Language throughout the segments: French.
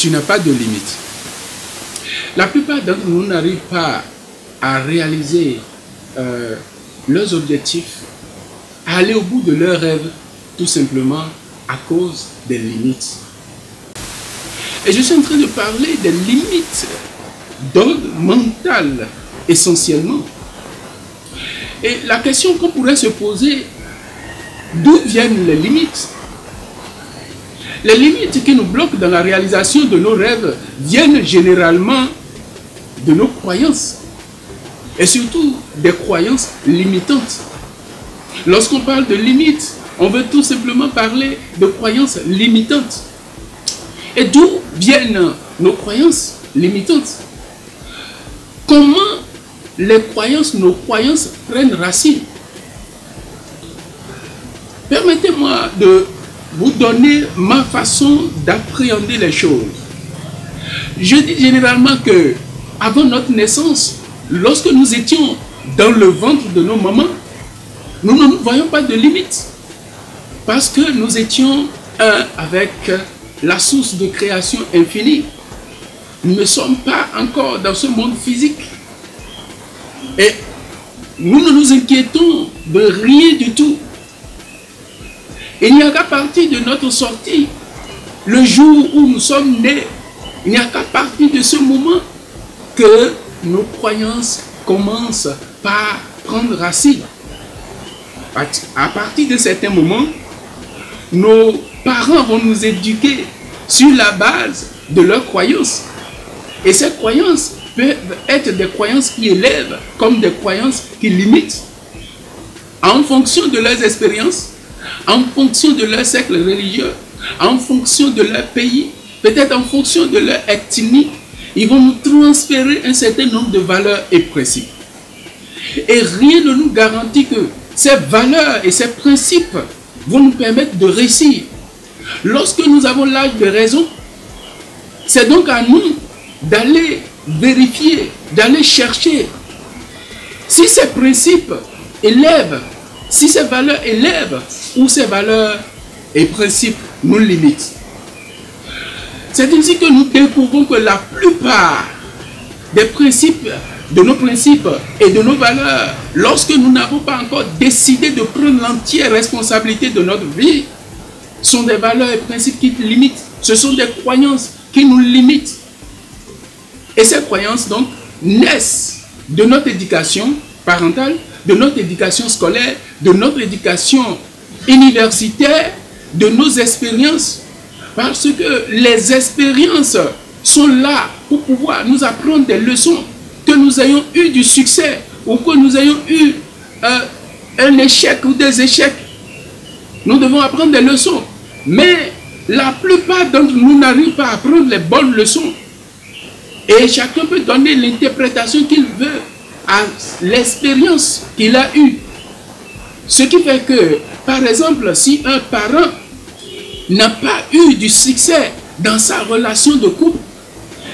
tu n'as pas de limite. La plupart d'entre nous n'arrivent pas à réaliser leurs objectifs, à aller au bout de leurs rêves, tout simplement à cause des limites. Et je suis en train de parler des limites d'ordre mental, essentiellement. Et la question qu'on pourrait se poser, d'où viennent les limites? Les limites qui nous bloquent dans la réalisation de nos rêves viennent généralement de nos croyances. Et surtout des croyances limitantes. Lorsqu'on parle de limites, on veut tout simplement parler de croyances limitantes. Et d'où viennent nos croyances limitantes? Comment nos croyances prennent racine? Permettez-moi de vous donner ma façon d'appréhender les choses. Je dis généralement que avant notre naissance, lorsque nous étions dans le ventre de nos mamans, nous ne voyons pas de limites. Parce que nous étions un avec la source de création infinie. Nous ne sommes pas encore dans ce monde physique. Et nous ne nous inquiétons de rien du tout. Il n'y a qu'à partir de notre sortie, le jour où nous sommes nés, il n'y a qu'à partir de ce moment que nos croyances commencent par prendre racine. À partir de certains moments, nos parents vont nous éduquer sur la base de leurs croyances. Et ces croyances peuvent être des croyances qui élèvent comme des croyances qui limitent. En fonction de leurs expériences, en fonction de leur cercle religieux, en fonction de leur pays, peut-être en fonction de leur ethnie, ils vont nous transférer un certain nombre de valeurs et principes. Et rien ne nous garantit que ces valeurs et ces principes vont nous permettre de réussir. Lorsque nous avons l'âge de raison, c'est donc à nous d'aller vérifier, d'aller chercher si ces principes élèvent, si ces valeurs élèvent ou ces valeurs et principes nous limitent. C'est ainsi que nous découvrons que la plupart des principes, de nos principes et de nos valeurs, lorsque nous n'avons pas encore décidé de prendre l'entière responsabilité de notre vie, sont des valeurs et principes qui limitent. Ce sont des croyances qui nous limitent. Et ces croyances, donc, naissent de notre éducation parentale, de notre éducation scolaire, de notre éducation universitaire, de nos expériences. Parce que les expériences sont là pour pouvoir nous apprendre des leçons. Que nous ayons eu du succès ou que nous ayons eu un échec ou des échecs. Nous devons apprendre des leçons. Mais la plupart d'entre nous n'arrivent pas à apprendre les bonnes leçons. Et chacun peut donner l'interprétation qu'il veut à l'expérience qu'il a eue. Ce qui fait que, par exemple, si un parent n'a pas eu du succès dans sa relation de couple,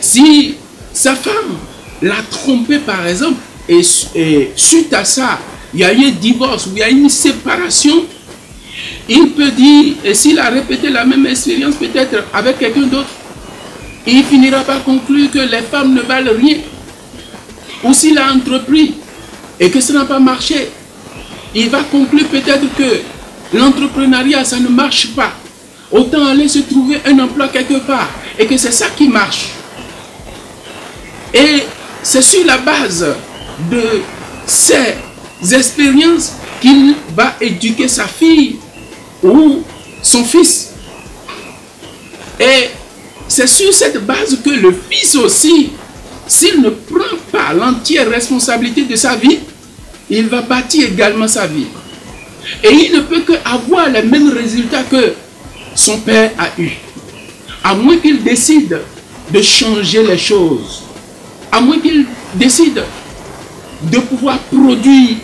si sa femme l'a trompé par exemple, et suite à ça, il y a eu un divorce ou il y a eu une séparation, il peut dire, et s'il a répété la même expérience peut-être avec quelqu'un d'autre, il finira par conclure que les femmes ne valent rien. Ou s'il a entrepris et que ça n'a pas marché, il va conclure peut-être que l'entrepreneuriat, ça ne marche pas. Autant aller se trouver un emploi quelque part et que c'est ça qui marche. Et c'est sur la base de ces expériences qu'il va éduquer sa fille ou son fils. Et c'est sur cette base que le fils aussi, s'il ne prend pas l'entière responsabilité de sa vie, il va bâtir également sa vie. Et il ne peut qu'avoir les mêmes résultats que son père a eu. À moins qu'il décide de changer les choses. À moins qu'il décide de pouvoir produire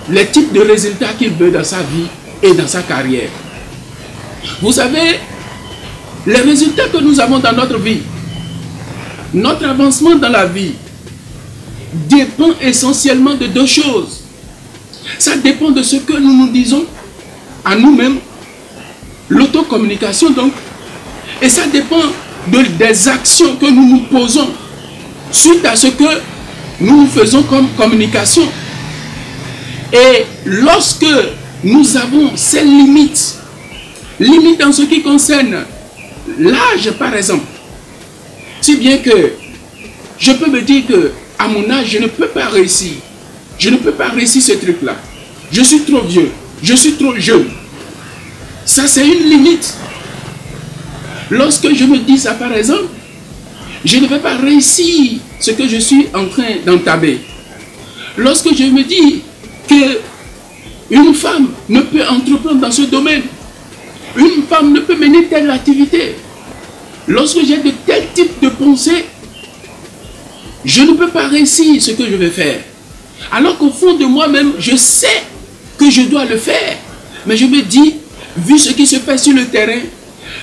les types de résultats qu'il veut dans sa vie et dans sa carrière. Vous savez, les résultats que nous avons dans notre vie, notre avancement dans la vie, dépend essentiellement de deux choses. Ça dépend de ce que nous nous disons à nous-mêmes, l'autocommunication donc, et ça dépend des actions que nous nous posons suite à ce que nous faisons comme communication. Et lorsque nous avons ces limites en ce qui concerne l'âge par exemple, si bien que je peux me dire que à mon âge, je ne peux pas réussir. Je ne peux pas réussir ce truc-là. Je suis trop vieux. Je suis trop jeune. Ça, c'est une limite. Lorsque je me dis ça, par exemple, je ne vais pas réussir ce que je suis en train d'entamer. Lorsque je me dis que une femme ne peut entreprendre dans ce domaine, une femme ne peut mener telle activité, lorsque j'ai de tels types de pensées, je ne peux pas réussir ce que je vais faire. Alors qu'au fond de moi-même, je sais que je dois le faire. Mais je me dis, vu ce qui se fait sur le terrain,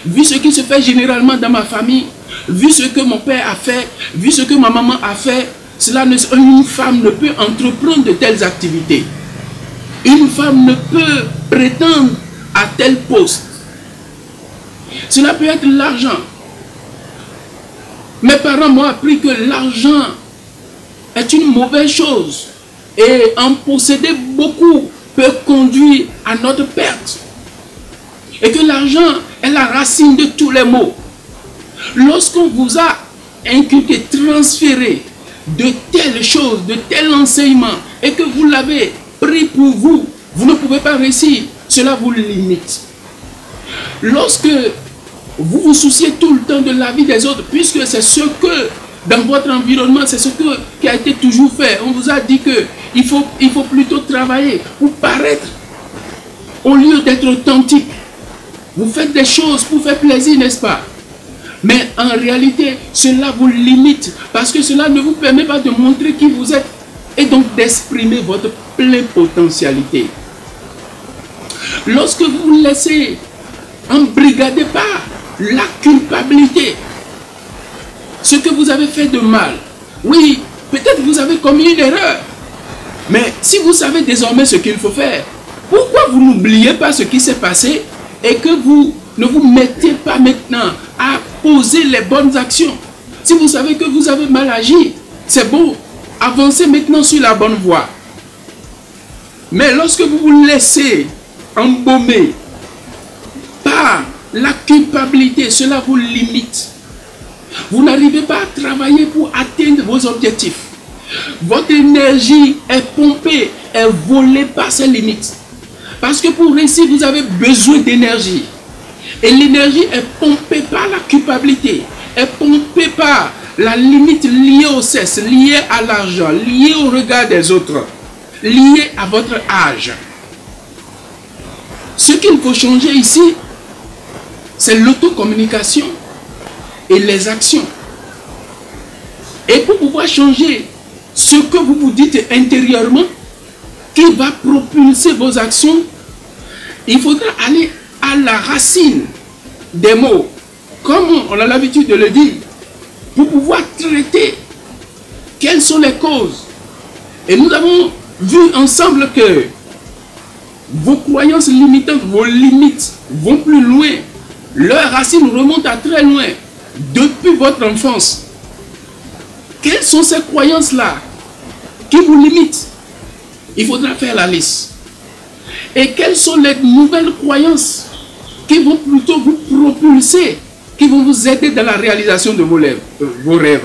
vu ce qui se fait généralement dans ma famille, vu ce que mon père a fait, vu ce que ma maman a fait, une femme ne peut entreprendre de telles activités. Une femme ne peut prétendre à tel poste. Cela peut être l'argent. Mes parents m'ont appris que l'argent est une mauvaise chose. Et en posséder beaucoup peut conduire à notre perte. Et que l'argent est la racine de tous les maux. Lorsqu'on vous a inculqué, transféré de telles choses, de tels enseignements, et que vous l'avez pris pour vous, vous ne pouvez pas réussir. Cela vous limite. Lorsque vous vous souciez tout le temps de la vie des autres, puisque c'est ce que, dans votre environnement, c'est ce qui a été toujours fait. On vous a dit qu'il faut plutôt travailler pour paraître, au lieu d'être authentique. Vous faites des choses pour faire plaisir, n'est-ce pas? Mais en réalité, cela vous limite, parce que cela ne vous permet pas de montrer qui vous êtes, et donc d'exprimer votre pleine potentialité. Lorsque vous vous laissez embrigader par la culpabilité, ce que vous avez fait de mal, oui, peut-être vous avez commis une erreur, mais si vous savez désormais ce qu'il faut faire, pourquoi vous n'oubliez pas ce qui s'est passé et que vous ne vous mettez pas maintenant à poser les bonnes actions? Si vous savez que vous avez mal agi, c'est bon, avancez maintenant sur la bonne voie. Mais lorsque vous vous laissez embaumer par la culpabilité, cela vous limite. Vous n'arrivez pas à travailler pour atteindre vos objectifs. Votre énergie est pompée, est volée par ses limites. Parce que pour réussir, vous avez besoin d'énergie. Et l'énergie est pompée par la culpabilité, est pompée par la limite liée au sexe, liée à l'argent, liée au regard des autres, liée à votre âge. Ce qu'il faut changer ici, c'est l'autocommunication et les actions. Et pour pouvoir changer ce que vous vous dites intérieurement, qui va propulser vos actions, il faudra aller à la racine des mots, comme on a l'habitude de le dire, pour pouvoir traiter quelles sont les causes. Et nous avons vu ensemble que vos croyances limitantes, vos limites vont plus loin. Leurs racines remontent à très loin, depuis votre enfance. Quelles sont ces croyances-là qui vous limitent? Il faudra faire la liste. Et quelles sont les nouvelles croyances qui vont plutôt vous propulser, qui vont vous aider dans la réalisation de vos rêves,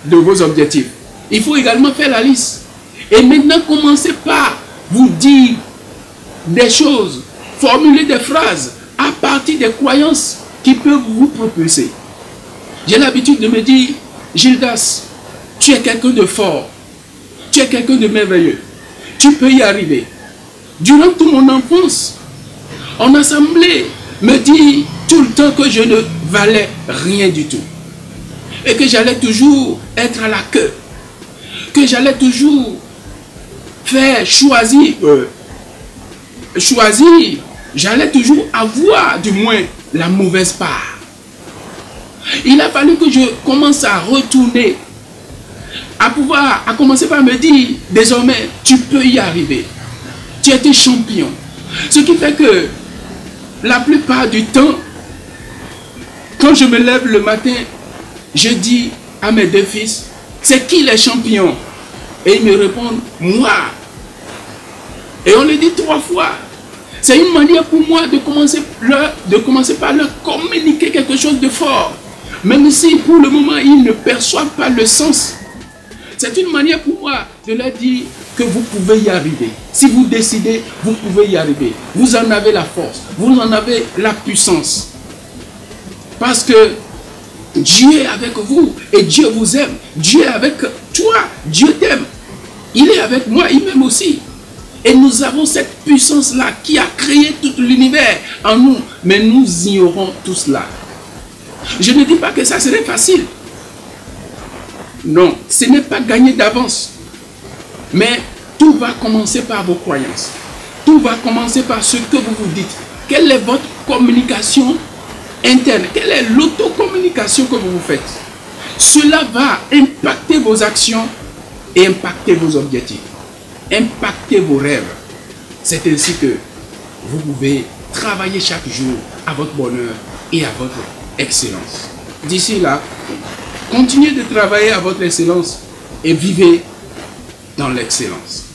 de vos objectifs? Il faut également faire la liste. Et maintenant, commencez par vous dire des choses, formuler des phrases à partir des croyances qui peuvent vous propulser. J'ai l'habitude de me dire, Gildas, tu es quelqu'un de fort, tu es quelqu'un de merveilleux, tu peux y arriver. Durant toute mon enfance, on a semblé me dire tout le temps que je ne valais rien du tout. Et que j'allais toujours être à la queue. Que j'allais toujours faire choisir, j'allais toujours avoir du moins la mauvaise part. Il a fallu que je commence à retourner, à commencer par me dire, désormais, tu peux y arriver. Tu es un champion. Ce qui fait que la plupart du temps, Quand je me lève le matin, je dis à mes deux fils, c'est qui les champions? Et ils me répondent, moi. Et on le dit 3 fois. C'est une manière pour moi de commencer par leur communiquer quelque chose de fort. Même si pour le moment, ils ne perçoivent pas le sens. C'est une manière pour moi de leur dire que vous pouvez y arriver. Si vous décidez, vous pouvez y arriver. Vous en avez la force, vous en avez la puissance. Parce que Dieu est avec vous et Dieu vous aime. Dieu est avec toi, Dieu t'aime. Il est avec moi, il m'aime aussi. Et nous avons cette puissance-là qui a créé tout l'univers en nous. Mais nous ignorons tout cela. Je ne dis pas que ça serait facile. Non, ce n'est pas gagné d'avance. Mais tout va commencer par vos croyances. Tout va commencer par ce que vous vous dites. Quelle est votre communication interne? Quelle est l'autocommunication que vous vous faites? Cela va impacter vos actions et impacter vos objectifs. Impacter vos rêves. C'est ainsi que vous pouvez travailler chaque jour à votre bonheur et à votre excellence. D'ici là, continuez de travailler à votre excellence et vivez dans l'excellence.